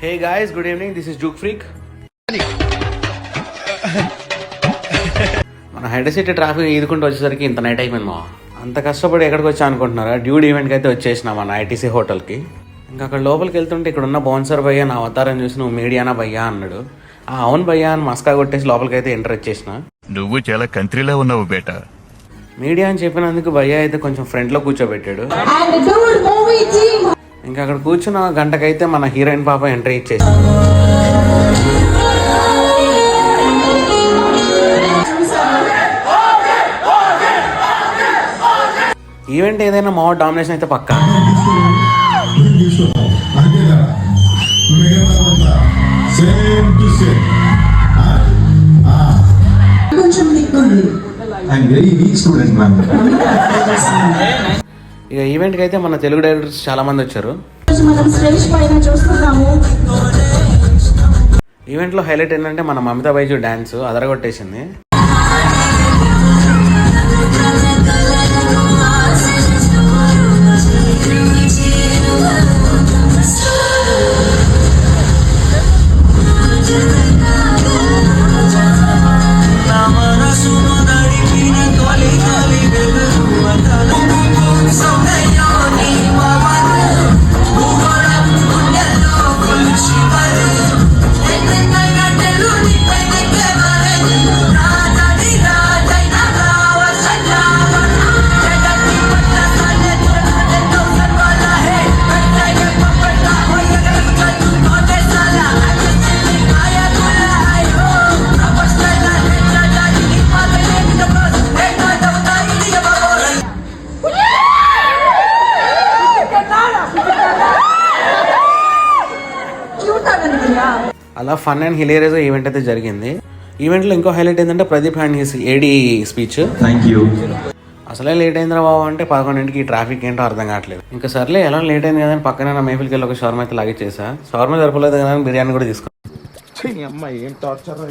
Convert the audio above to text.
Hey guys, good evening. This is Juke Freak. మన hide city traffic ఈదుకుంటూ వచ్చేసరికి ఇంత నైట్ అయిపోయింది మా. అంత కష్టపడి ఎక్కడికి వచ్చా అనుకుంటున్నారా? డ్యూడ్ ఈవెంట్కి అయితే వచ్చేసిన మన ఐటీసీ హోటల్కి. ఇంకా అక్కడ లోపలికి వెళ్తుంటే ఇక్కడ ఉన్న బౌన్సర్ భయ్య నా అవతారం చూసి నువ్వు మీడియానా భయ్యా అన్నాడు. అవును భయ్యా అని మస్కా కొట్టేసి లోపలికి అయితే ఎంటర్ వచ్చేసిన. నువ్వు చాలా కంట్రీలో ఉన్నావు బేటా. మీడియా అని చెప్పినందుకు భయ్య అయితే కొంచెం ఫ్రంట్లో కూర్చోబెట్టాడు. ఇంకా అక్కడ కూర్చున్న గంటకైతే మన హీరోయిన్ పాప ఎంట్రీ ఇచ్చేసి ఈవెంట్ ఏదైనా మా డామినేషన్ అయితే పక్కా. ఇక ఈవెంట్కి అయితే మన తెలుగు డైరెక్టర్స్ చాలా మంది వచ్చారు. ఈవెంట్లో హైలైట్ ఏంటంటే మన మమతా బైజు డ్యాన్స్ అదరగొట్టేసింది. అలా ఫన్ అండ్ హిలేరియస్గా ఈవెంట్ అయితే జరిగింది. ఈవెంట్లో ఇంకో హైలైట్ ఏంటంటే Pradeep and his AD speech. అసలే లేట్ అయిందిరా బాబు అంటే 11ంటికి ట్రాఫిక్ ఏంటో అర్థం కావట్లేదు. ఇంకా సర్లే ఎలా లేట్ అయింది కదా అని పక్కన నా మేఫిల్కి వెళ్ళి ఒక షవర్మా అయితే లాగిచ్చేసా. షవర్మా జరపలేదు కదా బిర్యానీ కూడా తీసుకున్నాను. అమ్మాయి ఏం టార్చర్.